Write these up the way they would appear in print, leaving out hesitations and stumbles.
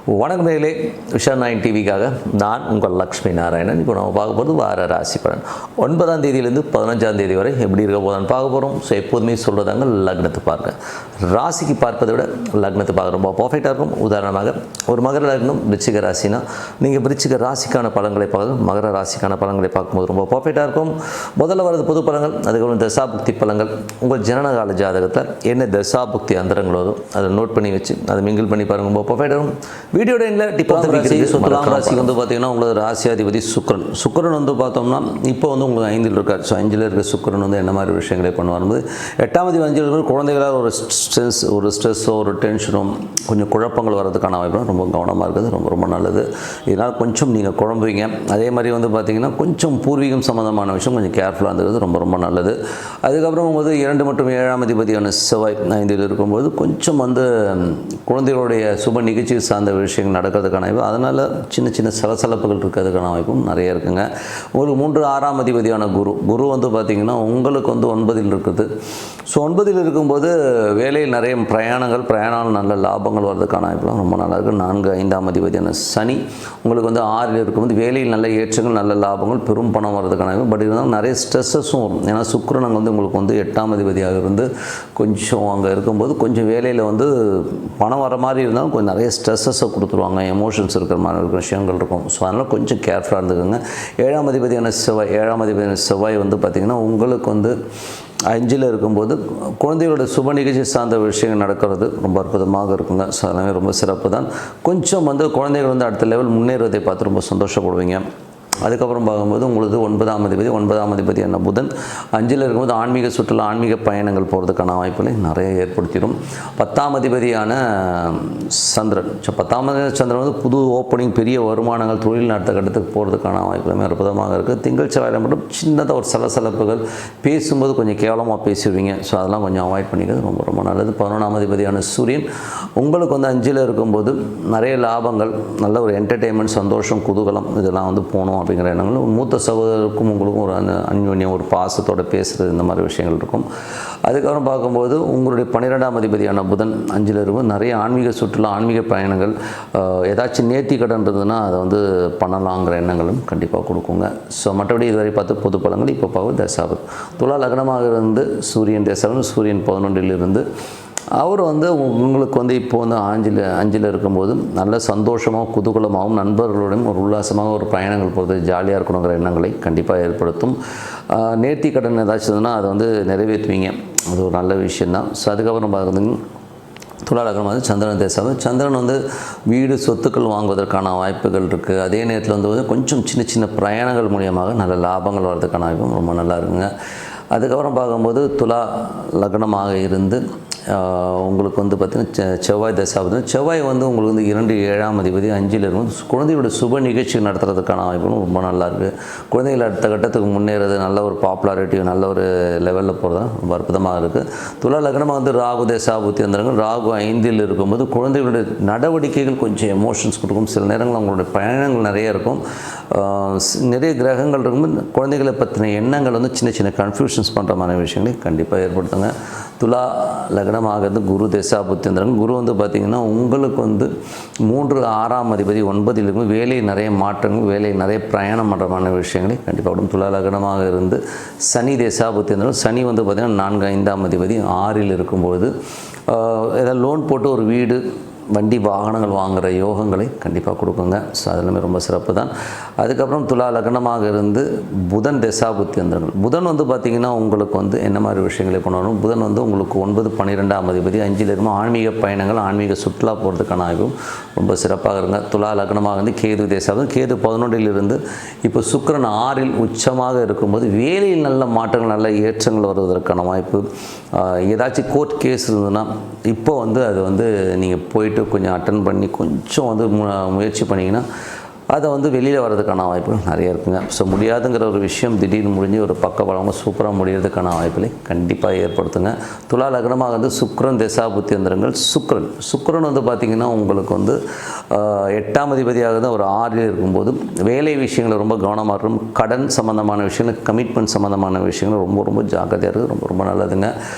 வணக்கம் நேயர்களே, விஷா 9 டிவிக்காக நான் உங்கள் லக்ஷ்மி நாராயணன். இப்போ நம்ம பார்க்க போகிறது வார ராசி பலன். 9ஆம் தேதியிலேருந்து 15ஆம் தேதி வரை எப்படி இருக்க போதான்னு பார்க்க போகிறோம். ஸோ எப்போதுமே சொல்கிறதாங்க, லக்னத்தை பாருங்கள். ராசிக்கு பார்ப்பதை விட லக்னத்தை பார்க்க ரொம்ப பர்ஃபெக்டாக இருக்கும். உதாரணமாக ஒரு மகர லக்னம் விருச்சிக ராசினா நீங்கள் விருச்சிக ராசிக்கான பலன்களை பார்க்க மகர ராசிக்கான பலன்களை பார்க்கும்போது ரொம்ப பர்ஃபெக்டாக இருக்கும். முதல்ல வரது பொது பலன்கள், அதுக்கப்புறம் தசாபுக்தி பலன்கள். உங்கள் ஜனனகால ஜாதகத்தில் என்ன தசாபுக்தி அந்தரங்களோ அதை நோட் பண்ணி வச்சு அதை மிங்கிள் பண்ணி பாருங்கள், ரொம்ப பர்ஃபெக்டாக இருக்கும். வீடியோட எண்டில் டிப் ஆஃப் தி வீக் இருக்குது. துலாம் ராசி வந்து பார்த்தீங்கன்னா உங்களோட ராசியாதிபதி சுக்கிரன் வந்து பார்த்தோம்னா இப்போ வந்து உங்களுக்கு 5ல் இருக்கார். ஸோ 5ல் இருக்க சுக்கிரன் வந்து என்ன மாதிரி விஷயங்களை பண்ணுவார்? 8ஆம் தேதி 5ல் இருக்கிற குழந்தைகளால் ஒரு ஸ்ட்ரெஸ்ஸோ ஒரு டென்ஷனோ கொஞ்சம் குழப்பங்கள் வர்றதுக்கான வாய்ப்பு. ரொம்ப கவனமாக இருக்குது, ரொம்ப ரொம்ப நல்லது. இதனால் கொஞ்சம் நீங்கள் குழம்புவீங்க. அதே மாதிரி வந்து பார்த்திங்கன்னா கொஞ்சம் பூர்வீகம் சம்மந்தமான விஷயம் கொஞ்சம் கேர்ஃபுல்லாக இருந்தது, ரொம்ப ரொம்ப நல்லது. அதுக்கப்புறம் வந்து 2 மற்றும் 7ஆம் அதிபதியான செவ்வாய் 5ல் இருக்கும்போது கொஞ்சம் வந்து குழந்தைகளுடைய சுப நிகழ்ச்சி சார்ந்த விஷயங்கள் நடக்கிறதுக்கான வாய்ப்பு. அதனால் சின்ன சின்ன சலசலப்புகள் இருக்கிறதுக்கான வாய்ப்பும் நிறைய இருக்குங்க. உங்களுக்கு 3, 6ஆம் அதிபதியான குரு வந்து பார்த்திங்கன்னா உங்களுக்கு வந்து 9ல் இருக்குது. ஸோ 9ல் இருக்கும்போது வேலையில் நிறைய பிரயாணம் நல்ல லாபங்கள் வர்றதுக்கான வாய்ப்புலாம் ரொம்ப நல்லா இருக்குது. 4, 5ஆம் அதிபதியான சனி உங்களுக்கு வந்து 6ல் இருக்கும்போது வேலையில் நல்ல ஏற்றங்கள் நல்ல லாபங்கள் பெரும் பணம் வர்றதுக்கான வாய்ப்பு. பட் இருந்தாலும் நிறைய ஸ்ட்ரெஸ்ஸஸும் வரும். ஏன்னா சுக்கிரன் அங்கே வந்து உங்களுக்கு வந்து 8ஆம் அதிபதியாக இருந்து கொஞ்சம் அங்கே இருக்கும்போது கொஞ்சம் வேலையில் வந்து பணம் வர மாதிரி இருந்தாலும் கொஞ்சம் நிறைய ஸ்ட்ரெஸ்ஸஸை கொடுத்துருவாங்க, எமோஷன்ஸ் இருக்கிற மாதிரி இருக்கிற விஷயங்கள் இருக்கும். ஸோ அதனால் கொஞ்சம் கேர்ஃபுல்லாக இருந்துக்கோங்க. 7ஆம் அதிபதியான செவ்வாய் வந்து பார்த்திங்கன்னா உங்களுக்கு வந்து 5ல் இருக்கும்போது குழந்தைகளோட சுப நிகழ்ச்சி சார்ந்த விஷயங்கள் நடக்கிறது ரொம்ப அற்புதமாக இருக்குங்க. ஸோ அதெல்லாமே ரொம்ப சிறப்பு தான். கொஞ்சம் வந்து குழந்தைகள் வந்து அடுத்த லெவல் முன்னேறுவதை பார்த்து ரொம்ப சந்தோஷப்படுவீங்க. அதுக்கப்புறம் பார்க்கும்போது உங்களுக்கு 9ஆம் அதிபதி என்ன புதன் 5ல் இருக்கும்போது ஆன்மீக சுற்றுலா ஆன்மீக பயணங்கள் போகிறதுக்கான வாய்ப்புகளை நிறைய ஏற்படுத்திடும். 10ஆம் அதிபதியான சந்திரன். ஸோ 10ஆம் சந்திரன் வந்து புது ஓப்பனிங் பெரிய வருமானங்கள் தொழில் நடத்த கட்டத்துக்கு போகிறதுக்கான வாய்ப்புகளுமே அற்புதமாக இருக்குது. திங்கள் செவ்வாயில் மட்டும் சின்னதாக ஒரு சலசலப்புகள், பேசும்போது கொஞ்சம் கேவலமாக பேசுவீங்க. ஸோ அதெல்லாம் கொஞ்சம் அவாய்ட் பண்ணிக்கிறது ரொம்ப ரொம்ப நல்லது. 11ஆம் அதிபதியான சூரியன் உங்களுக்கு வந்து 5ல் இருக்கும்போது நிறைய லாபங்கள், நல்ல ஒரு என்டர்டெயின்மெண்ட், சந்தோஷம், குதூகலம் இதெல்லாம் வந்து போகணும் அப்படிங்கிற எண்ணங்கள். மூத்த சகோதரருக்கும் உங்களுக்கும் ஒரு அந்யோன்யம், ஒரு பாசத்தோடு பேசுகிறது, இந்த மாதிரி விஷயங்கள் இருக்கும். அதுக்கப்புறம் பார்க்கும்போது உங்களுடைய 12ஆம் அதிபதியான புதன் 5ல் இருக்கும். நிறைய ஆன்மீக சுற்றுலா ஆன்மீக பயணங்கள், ஏதாச்சும் நேர்த்தி கடன் இருந்ததுன்னா அதை வந்து பண்ணலாங்கிற எண்ணங்களும் கண்டிப்பாக கொடுக்குங்க. ஸோ மற்றபடி இதுவரை பார்த்து பொது பலன்கள். இப்போ பார்க்க தசாபதி துலா லக்னமாக இருந்து சூரியன் தசாபதி, சூரியன் 11ல் இருந்து அவர் வந்து உங்களுக்கு வந்து இப்போ வந்து 5ல் இருக்கும்போது நல்ல சந்தோஷமாக குதூகலமாகவும் நண்பர்களுடன் ஒரு உல்லாசமாக ஒரு பயணங்கள் போகிறது, ஜாலியாக இருக்கணுங்கிற எண்ணங்களை கண்டிப்பாக ஏற்படுத்தும். நேர்த்தி கடன் ஏதாச்சும் அதை வந்து நிறைவேற்றுவீங்க, அது ஒரு நல்ல விஷயந்தான். ஸோ அதுக்கப்புறம் பார்க்குறதுங்க துலா லக்னம் வந்து சந்திரன் தேசம். சந்திரன் வந்து வீடு சொத்துக்கள் வாங்குவதற்கான வாய்ப்புகள் இருக்குது. அதே நேரத்தில் வந்து கொஞ்சம் சின்ன சின்ன பிரயாணங்கள் மூலியமாக நல்ல லாபங்கள் வர்றதுக்கான வாய்ப்பும் ரொம்ப நல்லா இருக்குங்க. அதுக்கப்புறம் பார்க்கும்போது துலா லக்னமாக இருந்து உங்களுக்கு வந்து பார்த்திங்கன்னா செவ்வாய் தசாபதி. செவ்வாய் வந்து உங்களுக்கு வந்து 2, 7ஆம் அதிபதி 5ல் இருக்கும். குழந்தையோட சுப நிகழ்ச்சி நடத்துறதுக்கான வாய்ப்பும் ரொம்ப நல்லாயிருக்கு. குழந்தைகள் அடுத்த கட்டத்துக்கு முன்னேறது, நல்ல ஒரு பாப்புலாரிட்டி, நல்ல ஒரு லெவலில் போகிறது ரொம்ப அற்புதமாக இருக்குது. துலா லக்னமாக வந்து ராகு தசாபுத்தி வந்துடுங்க. ராகு 5ல் இருக்கும்போது குழந்தைகளுடைய நடவடிக்கைகள் கொஞ்சம் எமோஷன்ஸ் கொடுக்கும். சில நேரங்கள் அவங்களுடைய பயணங்கள் நிறைய இருக்கும். நிறைய கிரகங்கள் இருக்கும்போது குழந்தைகளை பற்றின எண்ணங்கள் வந்து சின்ன சின்ன கன்ஃபியூஷன்ஸ் பண்ணுற மாதிரி விஷயங்களை கண்டிப்பாக ஏற்படுத்துங்க. துலா லக்னமாகிறது குரு தசாபுத்தியந்திரன். குரு வந்து பார்த்திங்கன்னா உங்களுக்கு வந்து 3, 6ஆம் அதிபதி 9ல் இருக்கும். வேலை நிறைய மாற்றங்கள், வேலை நிறைய பிரயாணம் பண்ணுறமான விஷயங்களை கண்டிப்பாக விடும். துலா லக்னமாக இருந்து சனி தசாபுத்தியந்திரன். சனி வந்து பார்த்திங்கன்னா 4, 5ஆம் அதிபதி 6ல் இருக்கும்போது ஏதாவது லோன் போட்டு ஒரு வீடு, வண்டி, வாகனங்கள் வாங்குகிற யோகங்களை கண்டிப்பாக கொடுக்குங்க. ஸோ அதெல்லாமே ரொம்ப சிறப்பு தான். அதுக்கப்புறம் துலா லக்னமாக இருந்து புதன் தசாபுத்தியந்திரங்கள். புதன் வந்து பார்த்திங்கன்னா உங்களுக்கு வந்து என்ன மாதிரி விஷயங்களை பண்ணணும்? புதன் வந்து உங்களுக்கு 9, 12ஆம் அதிபதி 5ல் இருக்கும். ஆன்மீக பயணங்கள் ஆன்மீக சுற்றுலா போகிறதுக்கான ஆய்வும் ரொம்ப சிறப்பாக இருங்க. துலா லக்னமாக இருந்து கேது தசாபதி. கேது 11ல் இருந்து இப்போ சுக்கிரன் 6ல் உச்சமாக இருக்கும்போது வேலையில் நல்ல மாற்றங்கள் நல்ல ஏற்றங்கள் வருவதற்கான வாய்ப்பு. ஏதாச்சும் கோர்ட் கேஸ் இருந்ததுன்னா இப்போ வந்து அது வந்து நீங்கள் போயிட்டு கொஞ்சம் அட்டன் பண்ணி கொஞ்சம் வந்து முயற்சி பண்ணிங்கன்னா அதை வந்து வெளியில் வர்றதுக்கான வாய்ப்புகள் நிறைய இருக்குங்க. ஸோ முடியாதுங்கிற ஒரு விஷயம் திடீர்னு முடிஞ்சு ஒரு பக்க பலமாக சூப்பராக முடியறதுக்கான வாய்ப்புகளை கண்டிப்பாக ஏற்படுத்துங்க. துலா லக்னமாக வந்து சுக்கிரன் தசாபுத்தியந்திரங்கள். சுக்கிரன் வந்து பார்த்திங்கன்னா உங்களுக்கு வந்து 8ஆம் அதிபதியாக தான் ஒரு 6ல் இருக்கும்போது வேலை விஷயங்களை ரொம்ப கவனமாக இருக்கும். கடன் சம்மந்தமான விஷயங்கள், கமிட்மெண்ட் சம்மந்தமான விஷயங்கள் ரொம்ப ரொம்ப ஜாக்கிரதையாக இருக்குது. ரொம்ப ரொம்ப நல்லதுங்க.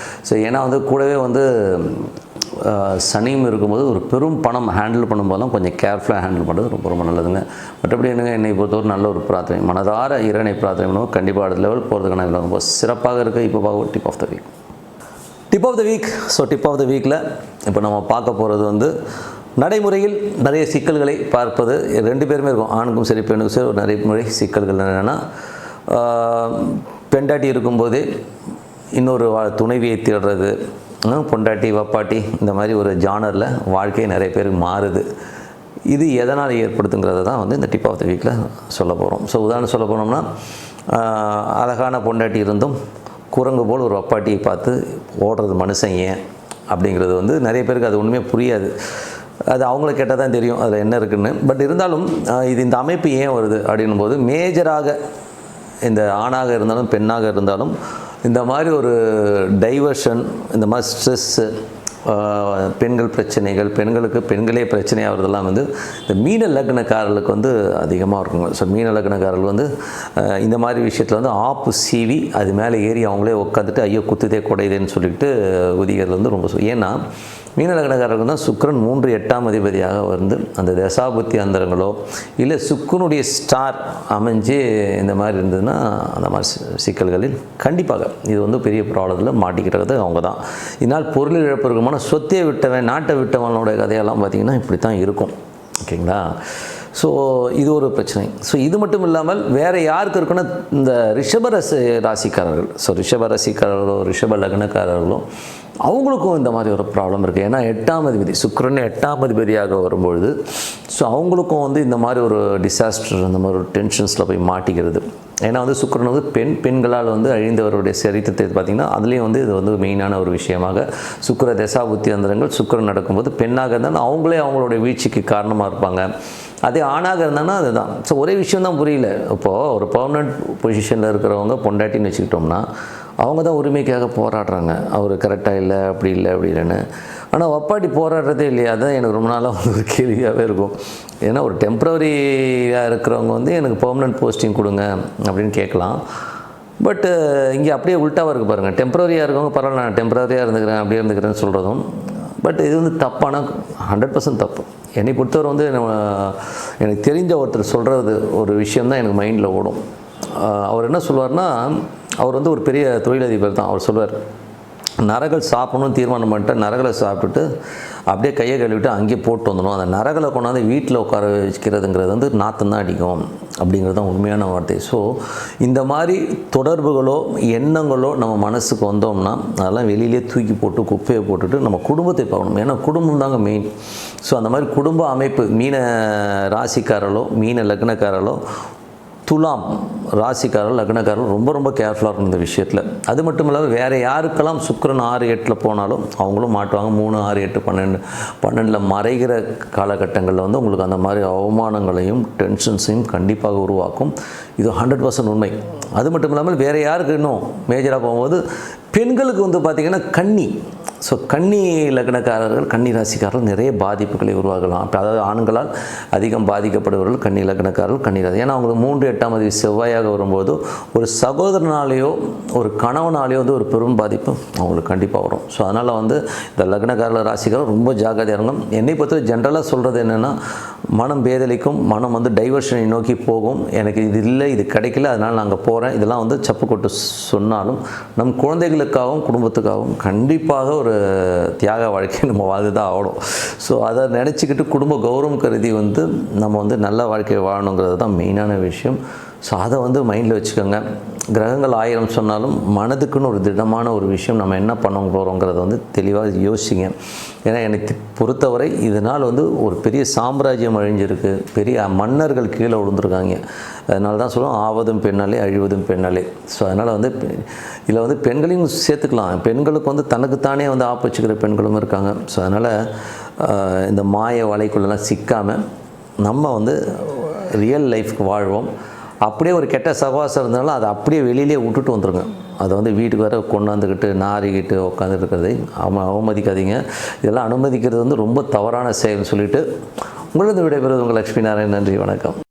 ஸோ ஏன்னா வந்து கூடவே வந்து சனியும் இருக்கும்போது ஒரு பெரும் பணம் ஹேண்டில் பண்ணும்போதெல்லாம் கொஞ்சம் கேர்ஃபுல்லாக ஹேண்டில் பண்ணுறது ரொம்ப ரொம்ப நல்லதுங்க. மற்றபடி என்னங்க, என்னை பொறுத்தவரை நல்ல ஒரு பிரார்த்தனை, மனதார இறைவனை பிரார்த்தனை பண்ணுவோம். கண்டிப்பாக அடுத்த லெவல் போகிறதுக்கான இதில் ரொம்ப சிறப்பாக இருக்குது. இப்போ பார்க்க tip of the week. Tip of the week. So tip of the வீக்கில் இப்போ நம்ம பார்க்க போகிறது வந்து நடைமுறையில் நிறைய சிக்கல்களை பார்ப்பது. 2 பேருமே இருக்கும், ஆணுக்கும் சரி பெண்ணுக்கும் சரி. ஒரு நடைமுறை சிக்கல்கள் என்னென்னா, பெண்டாட்டி இருக்கும்போதே இன்னொரு துணைவியை தேடுறது, பொண்டாட்டி வப்பாட்டி, இந்த மாதிரி ஒரு ஜானரில் வாழ்க்கை நிறைய பேருக்கு மாறுது. இது எதனால் ஏற்படுத்துங்கிறத தான் வந்து இந்த டிப் ஆஃப் த வீக்கில் சொல்ல போகிறோம். ஸோ உதாரணம் சொல்ல போனோம்னா, அழகான பொண்டாட்டி இருந்தும் குரங்கு போல் ஒரு வப்பாட்டியை பார்த்து ஓடுறது மனுஷன் ஏன் அப்படிங்கிறது வந்து நிறைய பேருக்கு அது ஒன்றுமே புரியாது. அது அவங்கள கேட்டால் தான் தெரியும் அதில் என்ன இருக்குதுன்னு. பட் இருந்தாலும் இது இந்த அமைப்பு ஏன் வருது அப்படின்னும் போது, மேஜராக இந்த ஆணாக இருந்தாலும் பெண்ணாக இருந்தாலும் இந்த மாதிரி ஒரு டைவர்ஷன், இந்த மாதிரி ஸ்ட்ரெஸ்ஸு, பெண்கள் பிரச்சனைகள், பெண்களுக்கு பெண்களே பிரச்சனையாகிறதெல்லாம் வந்து இந்த மீன லக்னக்காரர்களுக்கு வந்து அதிகமாக இருக்குங்க. ஸோ மீன லக்னக்காரர்கள் வந்து இந்த மாதிரி விஷயத்தில் வந்து ஆப்பு சீவி அது மேலே ஏறி அவங்களே உட்காந்துட்டு ஐயோ குத்துதே குடையுதேன்னு சொல்லிட்டு உதிகிறது வந்து ரொம்ப ஏன்னா மீன லக்னக்காரர்கள் தான் சுக்கிரன் 3 8ஆம் அதிபதியாக வந்து அந்த தசாபுத்தி அந்தரங்களோ இல்லை சுக்கிரனுடைய ஸ்டார் அமைஞ்சு இந்த மாதிரி இருந்ததுன்னா அந்த மாதிரி சிக்கல்களில் கண்டிப்பாக இது வந்து பெரிய ப்ராப்ளத்தில் மாட்டிக்கிறது அவங்க தான். இதனால் பொருள் இழப்பு இருக்குமான சொத்தை விட்டவன் நாட்டை விட்டவனோட கதையெல்லாம் பார்த்திங்கன்னா இப்படி தான் இருக்கும். ஓகேங்களா? ஸோ இது ஒரு பிரச்சனை. ஸோ இது மட்டும் இல்லாமல் வேறு யாருக்கு இருக்குன்னா, இந்த ரிஷப ராசிக்காரர்கள், ஸோ ரிஷப ராசிக்காரர்களோ ரிஷப லக்னக்காரர்களோ அவங்களுக்கும் இந்த மாதிரி ஒரு ப்ராப்ளம் இருக்குது. ஏன்னா 8ஆம் அதிபதி சுக்கிரன் 8ஆம் அதிபதியாக வரும்பொழுது ஸோ அவங்களுக்கும் வந்து இந்த மாதிரி ஒரு டிசாஸ்டர், இந்த மாதிரி ஒரு டென்ஷன்ஸில் போய் மாட்டிக்கிறது. ஏன்னா வந்து சுக்கிரன் வந்து பெண்களால் வந்து அழிந்தவருடைய சரித்திரத்தை பார்த்திங்கன்னா அதுலேயும் வந்து இது வந்து மெயினான ஒரு விஷயமாக சுக்கிர தசாபுத்தி அந்தரங்கள் சுக்கிரன் நடக்கும்போது பெண்ணாக இருந்தாலும் அவங்களே அவங்களுடைய வீழ்ச்சிக்கு காரணமாக இருப்பாங்க. அதே ஆணாக இருந்தாங்கன்னா அதுதான். ஸோ ஒரே விஷயம் தான் புரியல. இப்போது ஒரு பர்மனெண்ட் பொசிஷனில் இருக்கிறவங்க பொண்டாட்டின்னு வச்சுக்கிட்டோம்னா அவங்க தான் உரிமைக்காக போராடுறாங்க, அவர் கரெக்டாக இல்லை அப்படி இல்லை அப்படி இல்லைன்னு. ஆனால் வப்பாட்டி போராடுறதே இல்லையா? அதுதான் எனக்கு ரொம்ப நாளாக வந்து ஒரு கேள்வியாகவே இருக்கும். ஏன்னா ஒரு டெம்ப்ரவரியாக இருக்கிறவங்க வந்து எனக்கு பெர்மனெண்ட் போஸ்டிங் கொடுங்க அப்படின்னு கேட்கலாம். பட்டு இங்கே அப்படியே உல்ட்டாவாக இருக்குது பாருங்கள். டெம்ப்ரவரியாக இருக்கவங்க பரவாயில்ல, நான் டெம்ப்ரவரியாக இருந்துக்கிறேன் அப்படியே இருந்துக்கிறேன்னு சொல்கிறதும் பட் இது வந்து தப்பான 100% தப்பு. என்னை பொறுத்தவரை வந்து எனக்கு தெரிஞ்ச ஒருத்தர் சொல்கிறது ஒரு விஷயந்தான் எனக்கு மைண்டில் ஓடும். அவர் என்ன சொல்வார்னா, அவர் வந்து ஒரு பெரிய தொழிலதிபர் தான். அவர் சொல்வார், நரகல் சாப்பிடணும்னு தீர்மானம் பண்ணிட்டு நரகலை சாப்பிட்டுட்டு அப்படியே கையை கழுவிட்டு அங்கேயே போட்டு வந்துடும். அந்த நரகலை கொண்டாந்து வீட்டில் உட்கார வச்சுக்கிறதுங்கிறது வந்து நாத்தந்தான் அடிக்கும் அப்படிங்கிறது தான் உண்மையான வார்த்தை. ஸோ இந்த மாதிரி தொடர்புகளோ எண்ணங்களோ நம்ம மனசுக்கு வந்தோம்னா அதெல்லாம் வெளியிலே தூக்கி போட்டு குப்பையை போட்டுட்டு நம்ம குடும்பத்தை பார்க்கணும். ஏன்னா குடும்பம் தாங்க மெயின். ஸோ அந்த மாதிரி குடும்ப அமைப்பு மீன ராசிக்காரர்களோ மீன லக்னக்காரர்களோ துலாம் ராசிக்காரர்கள் லக்னக்காரர்கள் ரொம்ப ரொம்ப கேர்ஃபுல்லாக இருக்கும் இந்த விஷயத்தில். அது மட்டும் இல்லாமல் வேறு யாருக்கெல்லாம் சுக்கிரன் 6 8 போனாலும் அவங்களும் மாட்டுவாங்க. 3 6 8 12 மறைகிற காலகட்டங்களில் வந்து உங்களுக்கு அந்த மாதிரி அவமானங்களையும் டென்ஷன்ஸையும் கண்டிப்பாக உருவாக்கும். இது 100% உண்மை. அது மட்டும் இல்லாமல் வேறு யாருக்கு இன்னும் மேஜராக போகும்போது பெண்களுக்கு வந்து பார்த்திங்கன்னா கன்னி. ஸோ கன்னி லக்னக்காரர்கள் கன்னி ராசிக்காரர்கள் நிறைய பாதிப்புகளை உருவாகலாம். அதாவது ஆண்களால் அதிகம் பாதிக்கப்படுபவர்கள் கன்னி லக்னக்காரர்கள் கன்னி ராசி. ஏன்னா அவங்களுக்கு 3 8ஆம் அதிபதி செவ்வாயாக வரும்போது ஒரு சகோதரனாலேயோ ஒரு கணவனாலேயோ வந்து ஒரு பெரும் பாதிப்பு அவங்களுக்கு கண்டிப்பாக வரும். ஸோ அதனால் வந்து இந்த லக்னக்காரர்கள் ராசிக்காரர்கள் ரொம்ப ஜாக்கிரதையாக இருக்கும். என்னை பொறுத்த ஜென்ரலாக சொல்கிறது என்னென்னா, மனம் பேதலிக்கும், மனம் வந்து டைவர்ஷனை நோக்கி போகும். எனக்கு இது இல்லை, இது கிடைக்கல, அதனால் நாங்கள் போகிறேன், இதெல்லாம் வந்து சப்பு கொட்டு சொன்னாலும் நம் குழந்தைகளுக்காகவும் குடும்பத்துக்காகவும் கண்டிப்பாக ஒரு தியாக வாழ்க்கையை நம்ம வாழ்ந்து தான் ஆகணும். ஸோ அதை நினச்சிக்கிட்டு குடும்ப கௌரவம் கருதி வந்து நம்ம வந்து நல்ல வாழ்க்கையை வாழணுங்கிறது தான் மெயினான விஷயம். ஸோ அதை வந்து மைண்டில் வச்சுக்கோங்க. கிரகங்கள் 1000 சொன்னாலும் மனதுக்குன்னு ஒரு திடமான ஒரு விஷயம் நம்ம என்ன பண்ண போகிறோங்கிறத வந்து தெளிவாக யோசிங்க. ஏன்னா எனக்கு பொறுத்தவரை இதனால் வந்து ஒரு பெரிய சாம்ராஜ்யம் அழிஞ்சிருக்கு, பெரிய மன்னர்கள் கீழே விழுந்துருக்காங்க. அதனால தான் சொல்லுவோம், ஆவதும் பெண்ணாலே அழிவதும் பெண்ணாலே. ஸோ அதனால் வந்து இதில் வந்து பெண்களையும் சேர்த்துக்கலாம். பெண்களுக்கு வந்து தனக்குத்தானே வந்து ஆப்பச்சுக்கிற பெண்களும் இருக்காங்க. ஸோ அதனால் இந்த மாய வலைக்குள்ளெல்லாம் சிக்காமல் நம்ம வந்து ரியல் லைஃப்க்கு வாழ்வோம். அப்படியே ஒரு கெட்ட சகவாசம் இருந்தாலும் அதை அப்படியே வெளியிலே விட்டுட்டு வந்துடுங்க. அதை வந்து வீட்டுக்கு வர கொண்டாந்துக்கிட்டு நாரிக்கிட்டு உட்காந்துட்டு இருக்கிறதை அவமதிக்காதீங்க. இதெல்லாம் அனுமதிக்கிறது வந்து ரொம்ப தவறான செயல்னு சொல்லிவிட்டு உங்களது விடைபெறுவது உங்கள் லக்ஷ்மி நாராயணன். நன்றி, வணக்கம்.